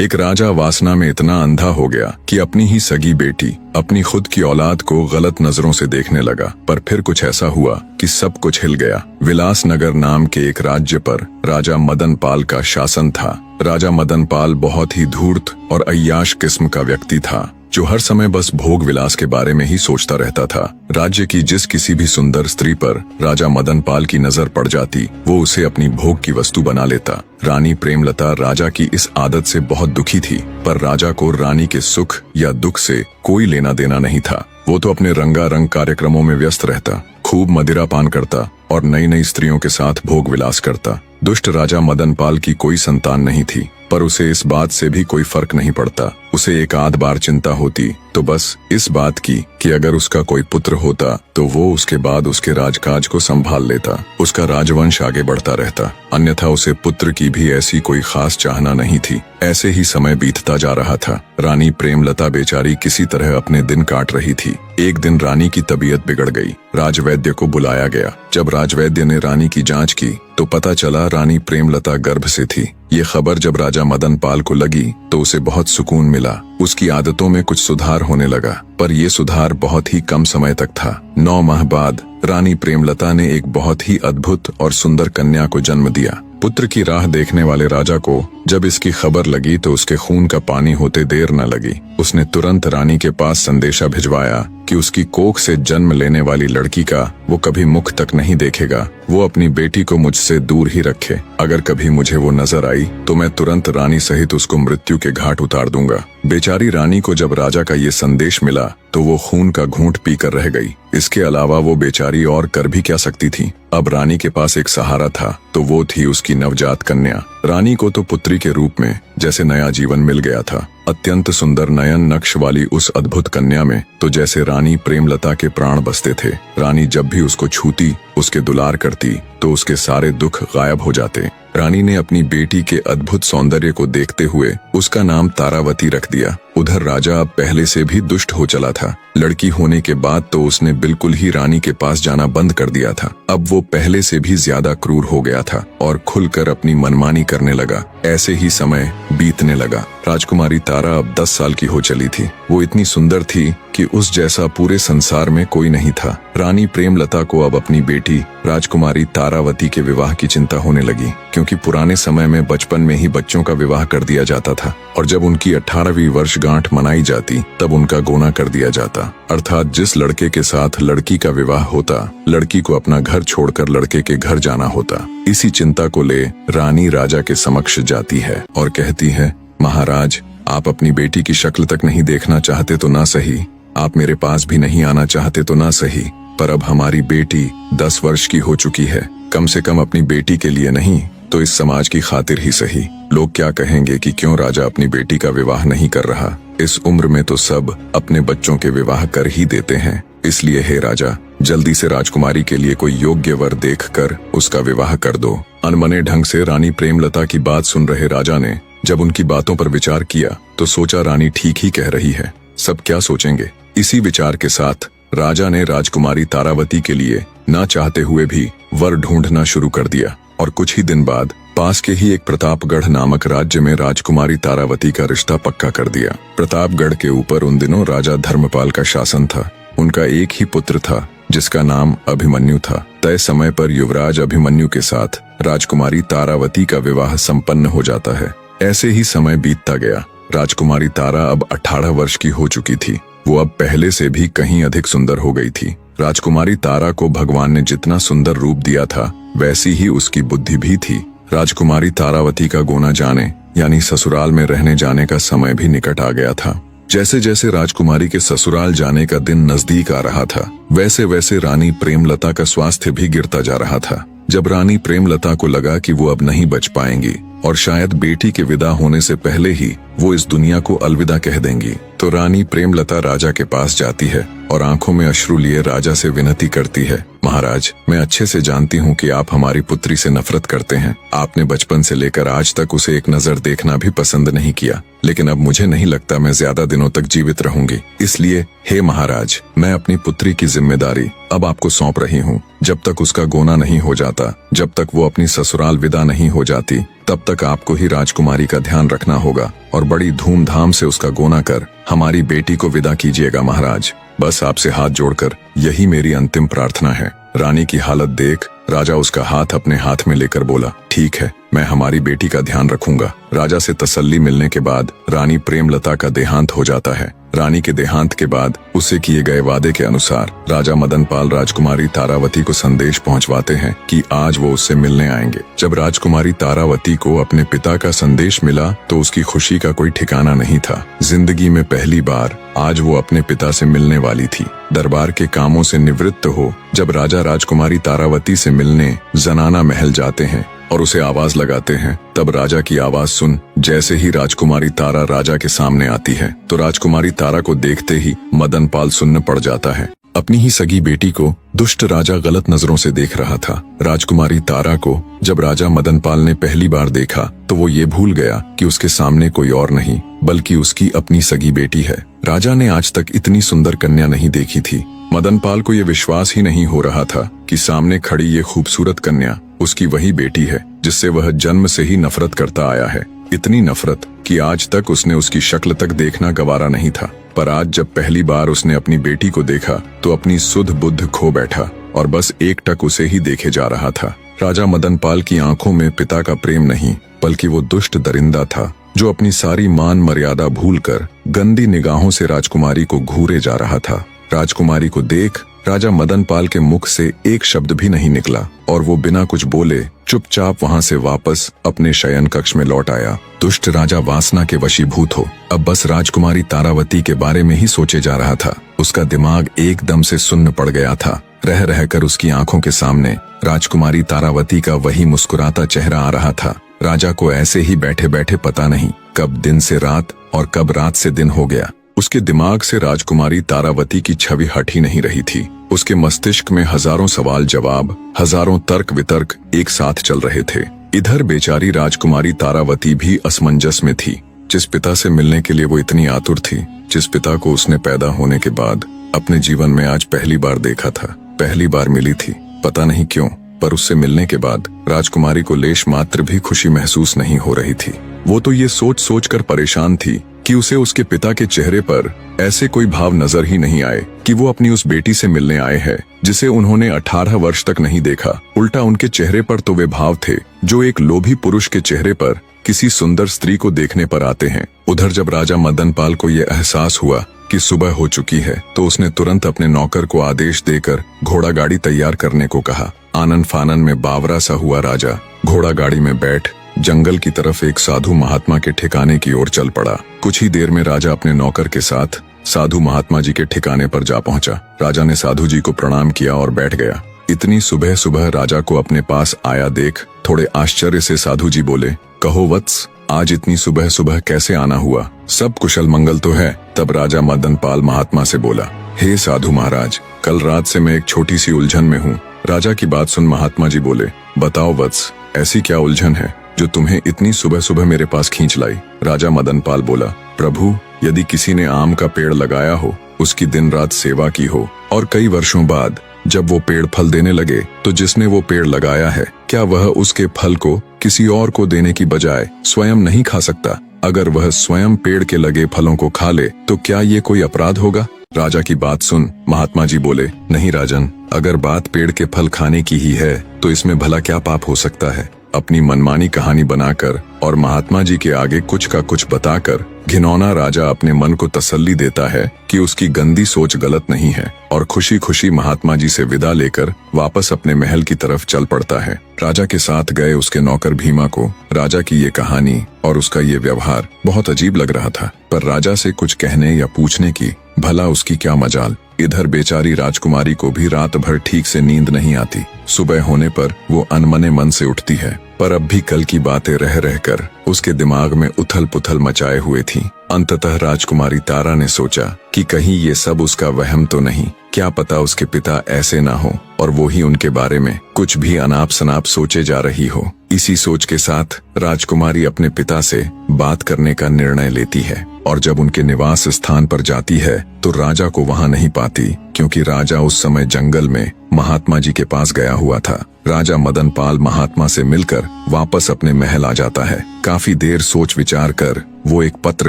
एक राजा वासना में इतना अंधा हो गया कि अपनी ही सगी बेटी, अपनी खुद की औलाद को गलत नजरों से देखने लगा। पर फिर कुछ ऐसा हुआ कि सब कुछ हिल गया। विलासनगर नाम के एक राज्य पर राजा मदन पाल का शासन था। राजा मदन पाल बहुत ही धूर्त और अय्याश किस्म का व्यक्ति था, जो हर समय बस भोग विलास के बारे में ही सोचता रहता था। राज्य की जिस किसी भी सुंदर स्त्री पर राजा मदन पाल की नजर पड़ जाती, वो उसे अपनी भोग की वस्तु बना लेता। रानी प्रेमलता राजा की इस आदत से बहुत दुखी थी, पर राजा को रानी के सुख या दुख से कोई लेना देना नहीं था। वो तो अपने रंगारंग कार्यक्रमों में व्यस्त रहता, खूब मदिरा पान करता और नई नई स्त्रियों के साथ भोग विलास करता। दुष्ट राजा मदन पाल की कोई संतान नहीं थी, पर उसे इस बात से भी कोई फर्क नहीं पड़ता। उसे एक आध बार चिंता होती तो बस इस बात की कि अगर उसका कोई पुत्र होता तो वो उसके बाद उसके राजकाज को संभाल लेता, उसका राजवंश आगे बढ़ता रहता। अन्यथा उसे पुत्र की भी ऐसी कोई खास चाहना नहीं थी। ऐसे ही समय बीतता जा रहा था। रानी प्रेमलता बेचारी किसी तरह अपने दिन काट रही थी। एक दिन रानी की तबीयत बिगड़ गई। राजवैद्य को बुलाया गया। जब राजवैद्य ने रानी की जांच की तो पता चला रानी प्रेमलता गर्भ से थी। ये खबर जब राजा मदन पाल को लगी तो उसे बहुत सुकून मिला। उसकी आदतों में कुछ सुधार होने लगा, पर यह सुधार बहुत ही कम समय तक था। 9 माह बाद रानी प्रेमलता ने एक बहुत ही अद्भुत और सुंदर कन्या को जन्म दिया। पुत्र की राह देखने वाले राजा को जब इसकी खबर लगी तो उसके खून का पानी होते देर न लगी। उसने तुरंत रानी के पास संदेशा भिजवाया कि उसकी कोख से जन्म लेने वाली लड़की का वो कभी मुख तक नहीं देखेगा। वो अपनी बेटी को मुझसे दूर ही रखे। अगर कभी मुझे वो नजर आई तो मैं तुरंत रानी सहित उसको मृत्यु के घाट उतार दूंगा। बेचारी रानी को जब राजा का ये संदेश मिला तो वो खून का घूंट पीकर रह गई। इसके अलावा वो बेचारी और कर भी क्या सकती थी। अब रानी के पास एक सहारा था, तो वो थी उसकी नवजात कन्या। रानी को तो पुत्री के रूप में जैसे नया जीवन मिल गया था। अत्यंत सुंदर नयन नक्श वाली उस अद्भुत कन्या में तो जैसे रानी प्रेमलता के प्राण बसते थे। रानी जब भी उसको छूती, उसके दुलार करती तो उसके सारे दुख गायब हो जाते। रानी ने अपनी बेटी के अद्भुत सौंदर्य को देखते हुए उसका नाम तारावती रख दिया। उधर राजा अब पहले से भी दुष्ट हो चला था। लड़की होने के बाद तो उसने बिल्कुल ही रानी के पास जाना बंद कर दिया था। अब वो पहले से भी ज्यादा क्रूर हो गया था और खुलकर अपनी मनमानी करने लगा। ऐसे ही समय बीतने लगा। राजकुमारी तारा अब 10 साल की हो चली थी। वो इतनी सुंदर थी कि उस जैसा पूरे संसार में कोई नहीं था। रानी प्रेमलता को अब अपनी बेटी राजकुमारी तारावती के विवाह की चिंता होने लगी, क्योंकि पुराने समय में बचपन में ही बच्चों का विवाह कर दिया जाता था और जब उनकी 18वीं वर्षगांठ मनाई जाती तब उनका गोना कर दिया जाता। अर्थात जिस लड़के के साथ लड़की का विवाह होता, लड़की को अपना घर छोड़कर लड़के के घर जाना होता। इसी चिंता को ले रानी राजा के समक्ष जाती है और कहती है, महाराज, आप अपनी बेटी की शक्ल तक नहीं देखना चाहते तो ना सही, आप मेरे पास भी नहीं आना चाहते तो ना सही, पर अब हमारी बेटी 10 वर्ष की हो चुकी है। कम से कम अपनी बेटी के लिए नहीं तो इस समाज की खातिर ही सही। लोग क्या कहेंगे कि क्यों राजा अपनी बेटी का विवाह नहीं कर रहा। इस उम्र में तो सब अपने बच्चों के विवाह कर ही देते हैं। इसलिए हे राजा, जल्दी से राजकुमारी के लिए कोई योग्य वर देखकर उसका विवाह कर दो। अनमने ढंग से रानी प्रेमलता की बात सुन रहे राजा ने जब उनकी बातों पर विचार किया तो सोचा रानी ठीक ही कह रही है, सब क्या सोचेंगे। इसी विचार के साथ राजा ने राजकुमारी तारावती के लिए ना चाहते हुए भी वर ढूंढना शुरू कर दिया और कुछ ही दिन बाद पास के ही एक प्रतापगढ़ नामक राज्य में राजकुमारी तारावती का रिश्ता पक्का कर दिया। प्रतापगढ़ के ऊपर उन दिनों राजा धर्मपाल का शासन था। उनका एक ही पुत्र था जिसका नाम अभिमन्यु था। तय समय पर युवराज अभिमन्यु के साथ राजकुमारी तारावती का विवाह संपन्न हो जाता है। ऐसे ही समय बीतता गया। राजकुमारी तारा अब 18 वर्ष की हो चुकी थी। वो अब पहले से भी कहीं अधिक सुंदर हो गई थी। राजकुमारी तारा को भगवान ने जितना सुंदर रूप दिया था वैसी ही उसकी बुद्धि भी थी। राजकुमारी तारावती का गोना जाने यानी ससुराल में रहने जाने का समय भी निकट आ गया था। जैसे जैसे राजकुमारी के ससुराल जाने का दिन नजदीक आ रहा था, वैसे वैसे रानी प्रेमलता का स्वास्थ्य भी गिरता जा रहा था। जब रानी प्रेमलता को लगा कि वो अब नहीं बच पाएंगी और शायद बेटी के विदा होने से पहले ही वो इस दुनिया को अलविदा कह देंगी, तो रानी प्रेमलता राजा के पास जाती है और आंखों में अश्रु लिए राजा से विनती करती है, महाराज, मैं अच्छे से जानती हूँ कि आप हमारी पुत्री से नफरत करते हैं। आपने बचपन से लेकर आज तक उसे एक नजर देखना भी पसंद नहीं किया। लेकिन अब मुझे नहीं लगता मैं ज्यादा दिनों तक जीवित रहूंगी। इसलिए हे महाराज, मैं अपनी पुत्री की जिम्मेदारी अब आपको सौंप रही हूँ। जब तक उसका गोना नहीं हो जाता, जब तक वो अपनी ससुराल विदा नहीं हो जाती, तब तक आपको ही राजकुमारी का ध्यान रखना होगा और बड़ी धूमधाम से उसका गोना कर हमारी बेटी को विदा कीजिएगा महाराज। बस आपसे हाथ जोड़कर यही मेरी अंतिम प्रार्थना है। रानी की हालत देख राजा उसका हाथ अपने हाथ में लेकर बोला, ठीक है, मैं हमारी बेटी का ध्यान रखूंगा। राजा से तसल्ली मिलने के बाद रानी प्रेमलता का देहांत हो जाता है। रानी के देहांत के बाद उसे किए गए वादे के अनुसार राजा मदनपाल राजकुमारी तारावती को संदेश पहुंचवाते हैं कि आज वो उससे मिलने आएंगे। जब राजकुमारी तारावती को अपने पिता का संदेश मिला तो उसकी खुशी का कोई ठिकाना नहीं था। जिंदगी में पहली बार आज वो अपने पिता से मिलने वाली थी। दरबार के कामों से निवृत्त हो जब राजा राजकुमारी तारावती से मिलने जनाना महल जाते हैं और उसे आवाज लगाते हैं, तब राजा की आवाज सुन जैसे ही राजकुमारी तारा राजा के सामने आती है तो राजकुमारी तारा को देखते ही मदनपाल सुन्न पड़ जाता है। अपनी ही सगी बेटी को दुष्ट राजा गलत नजरों से देख रहा था। राजकुमारी तारा को जब राजा मदनपाल ने पहली बार देखा तो वो ये भूल गया कि उसके सामने कोई और नहीं बल्कि उसकी अपनी सगी बेटी है। राजा ने आज तक इतनी सुंदर कन्या नहीं देखी थी। मदनपाल को ये विश्वास ही नहीं हो रहा था कि सामने खड़ी ये खूबसूरत कन्या उसकी वही बेटी है जिससे वह जन्म से ही नफरत करता आया है। इतनी नफरत कि आज तक उसने उसकी शक्ल तक देखना गवारा नहीं था। पर आज जब पहली बार उसने अपनी बेटी को देखा तो अपनी सुध बुद्ध खो बैठा और बस एकटक उसे ही देखे जा रहा था। राजा मदनपाल की आंखों में पिता का प्रेम नहीं बल्कि वो दुष्ट दरिंदा था जो अपनी सारी मान मर्यादा भूलकर गंदी निगाहों से राजकुमारी को घूरे जा रहा था। राजकुमारी को देख राजा मदनपाल के मुख से एक शब्द भी नहीं निकला और वो बिना कुछ बोले चुपचाप वहां से वापस अपने शयन कक्ष में लौट आया। दुष्ट राजा वासना के वशीभूत हो अब बस राजकुमारी तारावती के बारे में ही सोचे जा रहा था। उसका दिमाग एकदम से सुन्न पड़ गया था। रह रहकर उसकी आंखों के सामने राजकुमारी तारावती का वही मुस्कुराता चेहरा आ रहा था। राजा को ऐसे ही बैठे बैठे पता नहीं कब दिन से रात और कब रात से दिन हो गया। उसके दिमाग से राजकुमारी तारावती की छवि हट ही नहीं रही थी। उसके मस्तिष्क में हजारों सवाल जवाब, हजारों तर्क वितर्क एक साथ चल रहे थे। इधर बेचारी राजकुमारी तारावती भी असमंजस में थी। जिस पिता से मिलने के लिए वो इतनी आतुर थी, जिस पिता को उसने पैदा होने के बाद अपने जीवन में आज पहली बार देखा था, पहली बार मिली थी। पता नहीं क्यों, पर उससे मिलने के बाद राजकुमारी को लेश मात्र भी खुशी महसूस नहीं हो रही थी। वो तो ये सोच सोच कर परेशान थी कि उसे उसके पिता के चेहरे पर ऐसे कोई भाव नजर ही नहीं आए कि वो अपनी उस बेटी से मिलने आए हैं जिसे उन्होंने 18 वर्ष तक नहीं देखा। उल्टा उनके चेहरे पर तो वे भाव थे जो एक लोभी पुरुष के चेहरे पर किसी सुंदर स्त्री को देखने पर आते हैं। उधर जब राजा मदनपाल को ये एहसास हुआ कि सुबह हो चुकी है तो उसने तुरंत अपने नौकर को आदेश देकर घोड़ा गाड़ी तैयार करने को कहा। आनन फानन में बावरा सा हुआ राजा घोड़ा गाड़ी में बैठ जंगल की तरफ एक साधु महात्मा के ठिकाने की ओर चल पड़ा। कुछ ही देर में राजा अपने नौकर के साथ साधु महात्मा जी के ठिकाने पर जा पहुंचा। राजा ने साधु जी को प्रणाम किया और बैठ गया। इतनी सुबह सुबह राजा को अपने पास आया देख थोड़े आश्चर्य से साधु जी बोले, कहो वत्स, आज इतनी सुबह सुबह कैसे आना हुआ? सब कुशल मंगल तो है? तब राजा मदनपाल महात्मा से बोला, हे साधु महाराज, कल रात से मैं एक छोटी सी उलझन में हूँ। राजा की बात सुन महात्मा जी बोले, बताओ वत्स, ऐसी क्या उलझन है जो तुम्हें इतनी सुबह सुबह मेरे पास खींच लाई? राजा मदनपाल बोला, प्रभु, यदि किसी ने आम का पेड़ लगाया हो, उसकी दिन रात सेवा की हो और कई वर्षों बाद जब वो पेड़ फल देने लगे तो जिसने वो पेड़ लगाया है, क्या वह उसके फल को किसी और को देने की बजाय स्वयं नहीं खा सकता? अगर वह स्वयं पेड़ के लगे फलों को खा ले तो क्या ये कोई अपराध होगा? राजा की बात सुन महात्मा जी बोले, नहीं राजन, अगर बात पेड़ के फल खाने की ही है तो इसमें भला क्या पाप हो सकता है? अपनी मनमानी कहानी बनाकर और महात्मा जी के आगे कुछ का कुछ बताकर घिनौना राजा अपने मन को तसल्ली देता है कि उसकी गंदी सोच गलत नहीं है और खुशी खुशी महात्मा जी से विदा लेकर वापस अपने महल की तरफ चल पड़ता है। राजा के साथ गए उसके नौकर भीमा को राजा की ये कहानी और उसका ये व्यवहार बहुत अजीब लग रहा था, पर राजा से कुछ कहने या पूछने की भला उसकी क्या मजाल। इधर बेचारी राजकुमारी को भी रात भर ठीक से नींद नहीं आती। सुबह होने पर वो अनमने मन से उठती है, पर अब भी कल की बातें रह रहकर उसके दिमाग में उथल पुथल मचाए हुए थी। अंततः राजकुमारी तारा ने सोचा कि कहीं ये सब उसका वहम तो नहीं, क्या पता उसके पिता ऐसे ना हो और वो ही उनके बारे में कुछ भी अनाप शनाप सोचे जा रही हो। इसी सोच के साथ राजकुमारी अपने पिता से बात करने का निर्णय लेती है और जब उनके निवास स्थान पर जाती है तो राजा को वहां नहीं पाती, क्योंकि राजा उस समय जंगल में महात्मा जी के पास गया हुआ था। राजा मदन पाल महात्मा से मिलकर वापस अपने महल आ जाता है। काफी देर सोच विचार कर वो एक पत्र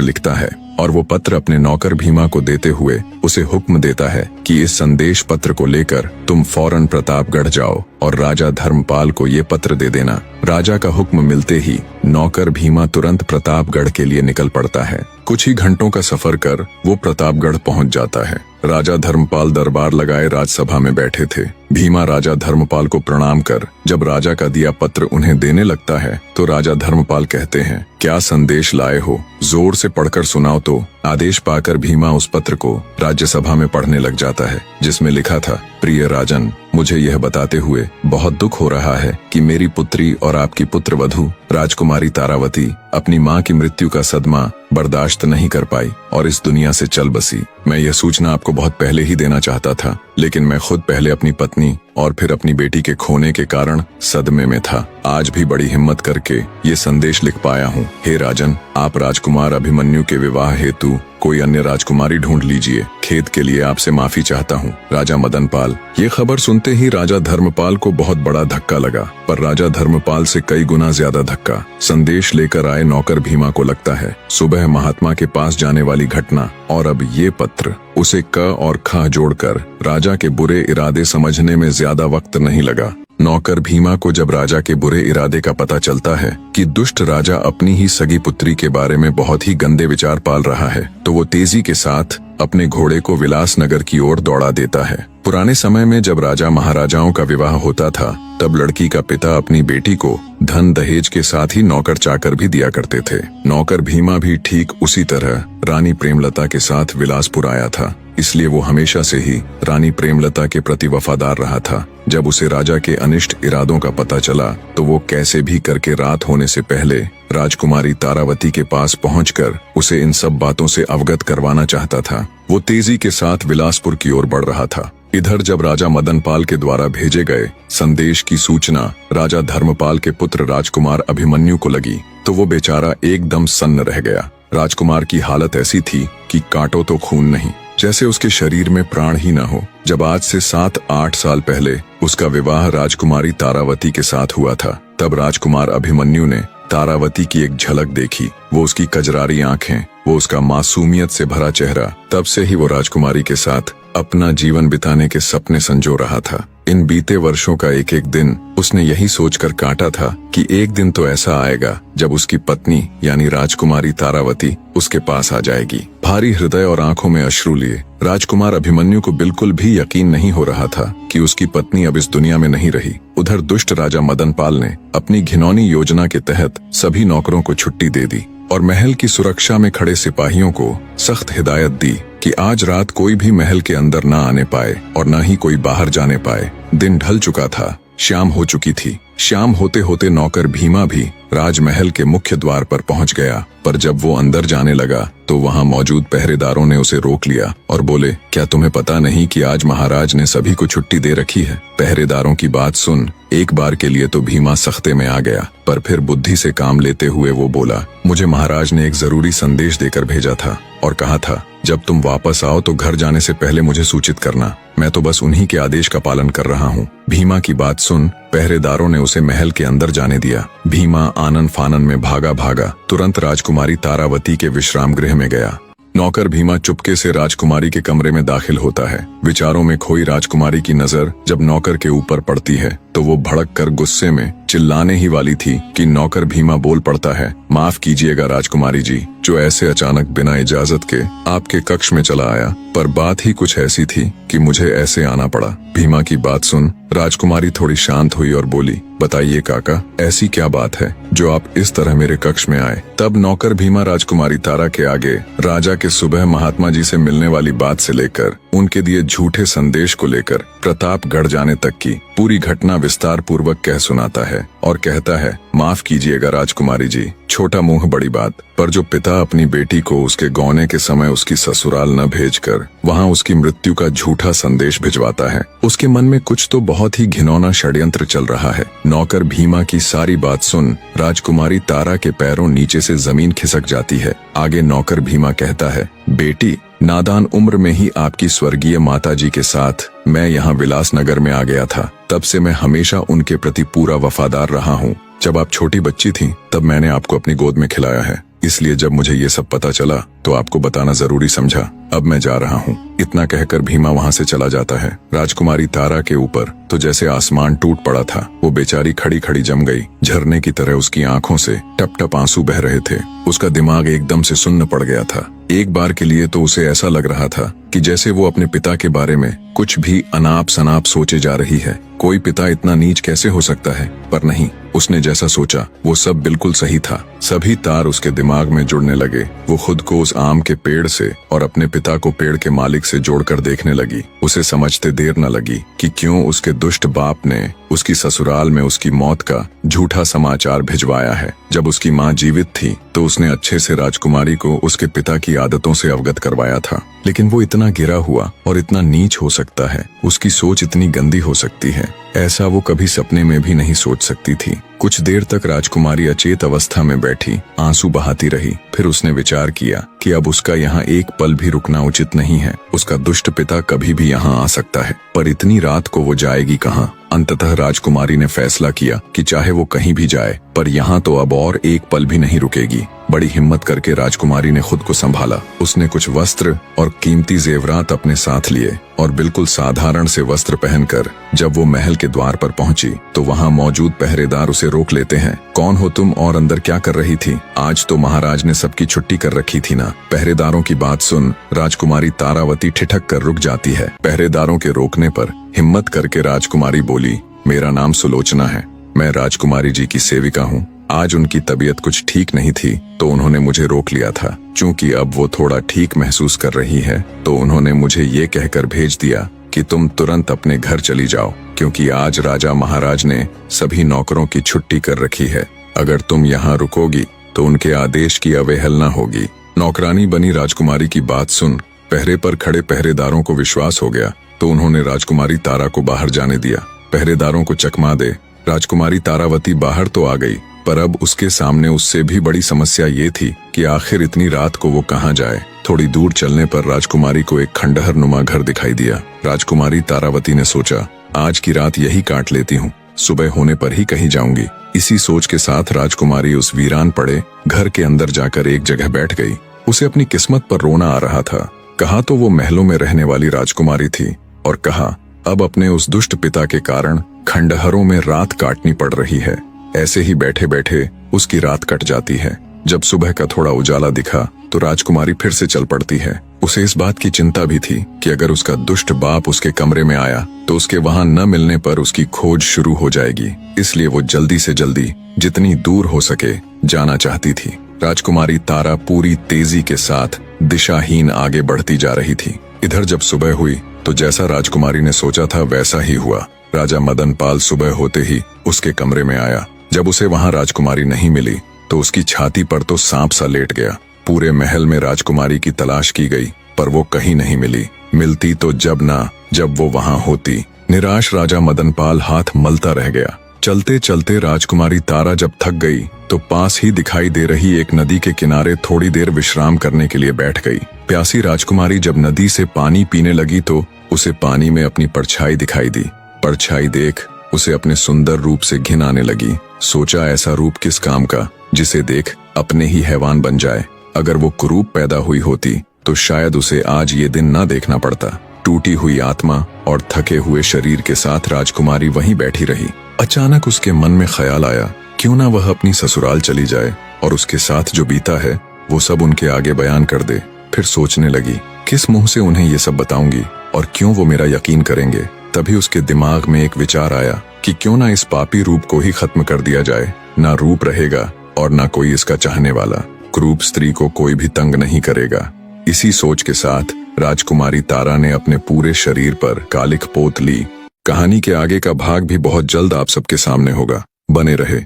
लिखता है और वो पत्र अपने नौकर भीमा को देते हुए उसे हुक्म देता है कि इस संदेश पत्र को लेकर तुम फौरन प्रतापगढ़ जाओ और राजा धर्मपाल को ये पत्र दे देना। राजा का हुक्म मिलते ही नौकर भीमा तुरंत प्रतापगढ़ के लिए निकल पड़ता है। कुछ ही घंटों का सफर कर वो प्रतापगढ़ पहुंच जाता है। राजा धर्मपाल दरबार लगाए राजसभा में बैठे थे। भीमा राजा धर्मपाल को प्रणाम कर जब राजा का दिया पत्र उन्हें देने लगता है तो राजा धर्मपाल कहते हैं, क्या संदेश लाए हो, जोर से पढ़कर सुनाओ। तो आदेश पाकर भीमा उस पत्र को राज्यसभा में पढ़ने लग जाता है, जिसमें लिखा था, प्रिय राजन, मुझे यह बताते हुए बहुत दुख हो रहा है कि मेरी पुत्री और आपकी पुत्रवधू राजकुमारी तारावती अपनी मां की मृत्यु का सदमा बर्दाश्त नहीं कर पाई और इस दुनिया से चल बसी। मैं यह सूचना आपको बहुत पहले ही देना चाहता था, लेकिन मैं खुद पहले अपनी पत्नी और फिर अपनी बेटी के खोने के कारण सदमे में था। आज भी बड़ी हिम्मत करके ये संदेश लिख पाया हूँ। हे राजन, आप राजकुमार अभिमन्यु के विवाह हेतु कोई अन्य राजकुमारी ढूंढ लीजिए। खेद के लिए आपसे माफी चाहता हूँ। राजा मदन पाल। ये खबर सुनते ही राजा धर्मपाल को बहुत बड़ा धक्का लगा, पर राजा धर्मपाल से कई गुना ज्यादा धक्का संदेश लेकर आए नौकर भीमा को लगता है। सुबह महात्मा के पास जाने वाली घटना और अब ये पत्र, उसे क और ख जोड़कर राजा के बुरे इरादे समझने में ज्यादा वक्त नहीं लगा। नौकर भीमा को जब राजा के बुरे इरादे का पता चलता है कि दुष्ट राजा अपनी ही सगी पुत्री के बारे में बहुत ही गंदे विचार पाल रहा है, तो वो तेजी के साथ अपने घोड़े को विलासनगर की ओर दौड़ा देता है। पुराने समय में जब राजा महाराजाओं का विवाह होता था, तब लड़की का पिता अपनी बेटी को धन दहेज के साथ ही नौकर चाकर भी दिया करते थे। नौकर भीमा भी ठीक उसी तरह रानी प्रेमलता के साथ विलासपुर आया था, इसलिए वो हमेशा से ही रानी प्रेमलता के प्रति वफादार रहा था। जब उसे राजा के अनिष्ट इरादों का पता चला तो वो कैसे भी करके रात होने से पहले राजकुमारी तारावती के पास पहुंचकर उसे इन सब बातों से अवगत करवाना चाहता था। वो तेजी के साथ विलासपुर की ओर बढ़ रहा था। इधर जब राजा मदन पाल के द्वारा भेजे गए संदेश की सूचना राजा धर्मपाल के पुत्र राजकुमार अभिमन्यु को लगी तो वो बेचारा एकदम सन्न रह गया। राजकुमार की हालत ऐसी थी कि काटो तो खून नहीं, जैसे उसके शरीर में प्राण ही न हो। जब आज से 7-8 साल पहले उसका विवाह राजकुमारी तारावती के साथ हुआ था, तब राजकुमार अभिमन्यु ने तारावती की एक झलक देखी। वो उसकी कजरारी आंखें, वो उसका मासूमियत से भरा चेहरा, तब से ही वो राजकुमारी के साथ अपना जीवन बिताने के सपने संजो रहा था। इन बीते वर्षों का एक एक दिन उसने यही सोचकर काटा था कि एक दिन तो ऐसा आएगा जब उसकी पत्नी यानी राजकुमारी तारावती उसके पास आ जाएगी। भारी हृदय और आंखों में अश्रु लिए राजकुमार अभिमन्यु को बिल्कुल भी यकीन नहीं हो रहा था कि उसकी पत्नी अब इस दुनिया में नहीं रही। उधर दुष्ट राजा मदन पाल ने अपनी घिनौनी योजना के तहत सभी नौकरों को छुट्टी दे दी और महल की सुरक्षा में खड़े सिपाहियों को सख्त हिदायत दी कि आज रात कोई भी महल के अंदर न आने पाए और न ही कोई बाहर जाने पाए। दिन ढल चुका था, शाम हो चुकी थी। शाम होते होते नौकर भीमा भी राजमहल के मुख्य द्वार पर पहुंच गया, पर जब वो अंदर जाने लगा तो वहां मौजूद पहरेदारों ने उसे रोक लिया और बोले, क्या तुम्हें पता नहीं कि आज महाराज ने सभी को छुट्टी दे रखी है? पहरेदारों की बात सुन एक बार के लिए तो भीमा सख्ते में आ गया, पर फिर बुद्धि से काम लेते हुए वो बोला, मुझे महाराज ने एक जरूरी संदेश देकर भेजा था और कहा था जब तुम वापस आओ तो घर जाने से पहले मुझे सूचित करना। मैं तो बस उन्हीं के आदेश का पालन कर रहा हूँ। भीमा की बात सुन पहरेदारों ने उसे महल के अंदर जाने दिया। भीमा आनन फानन में भागा तुरंत राजकुमारी तारावती के विश्राम गृह में गया। नौकर भीमा चुपके से राजकुमारी के कमरे में दाखिल होता है। विचारों में खोई राजकुमारी की नजर जब नौकर के ऊपर पड़ती है तो वो भड़क कर गुस्से में चिल्लाने ही वाली थी कि नौकर भीमा बोल पड़ता है, माफ कीजिएगा राजकुमारी जी, जो ऐसे अचानक बिना इजाजत के आपके कक्ष में चला आया, पर बात ही कुछ ऐसी थी कि मुझे ऐसे आना पड़ा। भीमा की बात सुन राजकुमारी थोड़ी शांत हुई और बोली, बताइए काका, ऐसी क्या बात है जो आप इस तरह मेरे कक्ष में आए? तब नौकर भीमा राजकुमारी तारा के आगे राजा के सुबह महात्मा जी से मिलने वाली बात से लेकर उनके दिए झूठे संदेश को लेकर प्रतापगढ़ जाने तक की पूरी घटना विस्तार पूर्वक कह सुनाता है और कहता है, माफ कीजिएगा राजकुमारी जी, छोटा मुंह बड़ी बात। पर जो पिता अपनी बेटी को उसके गौने के समय उसकी ससुराल न भेजकर वहां उसकी मृत्यु का झूठा संदेश भिजवाता है, उसके मन में कुछ तो बहुत ही घिनौना षड्यंत्र चल रहा है। नौकर भीमा की सारी बात सुन राजकुमारी तारा के पैरों नीचे से जमीन खिसक जाती है। आगे नौकर भीमा कहता है, बेटी, नादान उम्र में ही आपकी स्वर्गीय माताजी के साथ मैं यहाँ विलासनगर में आ गया था। तब से मैं हमेशा उनके प्रति पूरा वफादार रहा हूँ। जब आप छोटी बच्ची थी तब मैंने आपको अपनी गोद में खिलाया है, इसलिए जब मुझे ये सब पता चला तो आपको बताना जरूरी समझा। अब मैं जा रहा हूँ। इतना कहकर भीमा वहाँ से चला जाता है। राजकुमारी तारा के ऊपर तो जैसे आसमान टूट पड़ा था। वो बेचारी खड़ी खड़ी जम गई। झरने की तरह उसकी आंखों से टप टप आंसू बह रहे थे। उसका दिमाग एकदम से सुन्न पड़ गया था। एक बार के लिए तो उसे ऐसा लग रहा था कि जैसे वो अपने पिता के बारे में कुछ भी अनाप शनाप सोचे जा रही है। कोई पिता इतना नीच कैसे हो सकता है? पर नहीं, उसने जैसा सोचा वो सब बिल्कुल सही था। सभी तार उसके दिमाग में जुड़ने लगे। वो खुद को उस आम के पेड़ से और अपने पिता को पेड़ के मालिक से जोड़कर देखने लगी। उसे समझते देर न लगी कि क्यों उसके दुष्ट बाप ने उसकी ससुराल में उसकी मौत का झूठा समाचार भिजवाया है। जब उसकी माँ जीवित थी तो उसने अच्छे से राजकुमारी को उसके पिता की आदतों से अवगत करवाया था, लेकिन वो इतना गिरा हुआ और इतना नीच हो सकता है, उसकी सोच इतनी गंदी हो सकती है, ऐसा वो कभी सपने में भी नहीं सोच सकती थी। कुछ देर तक राजकुमारी अचेत अवस्था में बैठी आंसू बहाती रही। फिर उसने विचार किया कि अब उसका यहाँ एक पल भी रुकना उचित नहीं है। उसका दुष्ट पिता कभी भी यहाँ आ सकता है, पर इतनी रात को वो जाएगी कहाँ? अंततः राजकुमारी ने फैसला किया कि चाहे वो कहीं भी जाए, पर यहाँ तो अब और एक पल भी नहीं रुकेगी। बड़ी हिम्मत करके राजकुमारी ने खुद को संभाला। उसने कुछ वस्त्र और कीमती जेवरात अपने साथ लिए और बिल्कुल साधारण से वस्त्र पहनकर जब वो महल के द्वार पर पहुंची तो वहां मौजूद पहरेदार उसे रोक लेते हैं। कौन हो तुम और अंदर क्या कर रही थी? आज तो महाराज ने सबकी छुट्टी कर रखी थी ना। पहरेदारों की बात सुन राजकुमारी तारावती ठिठक कर रुक जाती है। पहरेदारों के रोकने पर हिम्मत करके राजकुमारी बोली, मेरा नाम सुलोचना है, मैं राजकुमारी जी की सेविका हूँ। आज उनकी तबीयत कुछ ठीक नहीं थी तो उन्होंने मुझे रोक लिया था। चूंकि अब वो थोड़ा ठीक महसूस कर रही है तो उन्होंने मुझे ये कहकर भेज दिया कि तुम तुरंत अपने घर चली जाओ, क्योंकि आज राजा महाराज ने सभी नौकरों की छुट्टी कर रखी है। अगर तुम यहाँ रुकोगी तो उनके आदेश की अवहेलना होगी। नौकरानी बनी राजकुमारी की बात सुन पहरे पर खड़े पहरेदारों को विश्वास हो गया तो उन्होंने राजकुमारी तारा को बाहर जाने दिया। पहरेदारों को चकमा दे राजकुमारी तारावती बाहर तो आ गई, पर अब उसके सामने उससे भी बड़ी समस्या ये थी कि आखिर इतनी रात को वो कहाँ जाए। थोड़ी दूर चलने पर राजकुमारी को एक खंडहर नुमा घर दिखाई दिया। राजकुमारी तारावती ने सोचा, आज की रात यही काट लेती हूँ, सुबह होने पर ही कहीं जाऊंगी। इसी सोच के साथ राजकुमारी उस वीरान पड़े घर के अंदर जाकर एक जगह बैठ गई। उसे अपनी किस्मत पर रोना आ रहा था। कहा तो वो महलों में रहने वाली राजकुमारी थी और कहा अब अपने उस दुष्ट पिता के कारण खंडहरों में रात काटनी पड़ रही है। ऐसे ही बैठे बैठे उसकी रात कट जाती है। जब सुबह का थोड़ा उजाला दिखा तो राजकुमारी फिर से चल पड़ती है। उसे इस बात की चिंता भी थी कि अगर उसका दुष्ट बाप उसके कमरे में आया तो उसके वहां न मिलने पर उसकी खोज शुरू हो जाएगी। इसलिए वो जल्दी से जल्दी जितनी दूर हो सके जाना चाहती थी। राजकुमारी तारा पूरी तेजी के साथ दिशाहीन आगे बढ़ती जा रही थी। इधर जब सुबह हुई तो जैसा राजकुमारी ने सोचा था वैसा ही हुआ। राजा मदनपाल सुबह होते ही उसके कमरे में आया। जब उसे वहां राजकुमारी नहीं मिली तो उसकी छाती पर तो सांप सा लेट गया। पूरे महल में राजकुमारी की तलाश की गई पर वो कहीं नहीं मिली। मिलती तो जब वो वहां होती। निराश राजा मदनपाल हाथ मलता रह गया। चलते चलते राजकुमारी तारा जब थक गई तो पास ही दिखाई दे रही एक नदी के किनारे थोड़ी देर विश्राम करने के लिए बैठ गई। प्यासी राजकुमारी जब नदी से पानी पीने लगी तो उसे पानी में अपनी परछाई दिखाई दी। परछाई देख उसे अपने सुंदर रूप से घिन आने लगी। सोचा ऐसा रूप किस काम का जिसे देख अपने ही हैवान बन जाए। अगर वो कुरूप पैदा हुई होती तो शायद उसे आज ये दिन ना देखना पड़ता। टूटी हुई आत्मा और थके हुए शरीर के साथ राजकुमारी वहीं बैठी रही। अचानक उसके मन में ख्याल आया, क्यों ना वह अपनी ससुराल चली जाए और उसके साथ जो बीता है वो सब उनके आगे बयान कर दे। फिर सोचने लगी, किस मुंह से उन्हें ये सब बताऊंगी और क्यों वो मेरा यकीन करेंगे। तभी उसके दिमाग में एक विचार आया कि क्यों ना इस पापी रूप को ही खत्म कर दिया जाए। ना रूप रहेगा और ना कोई इसका चाहने वाला। क्रूप स्त्री को कोई भी तंग नहीं करेगा। इसी सोच के साथ राजकुमारी तारा ने अपने पूरे शरीर पर कालिख पोत ली। कहानी के आगे का भाग भी बहुत जल्द आप सबके सामने होगा। बने रहे।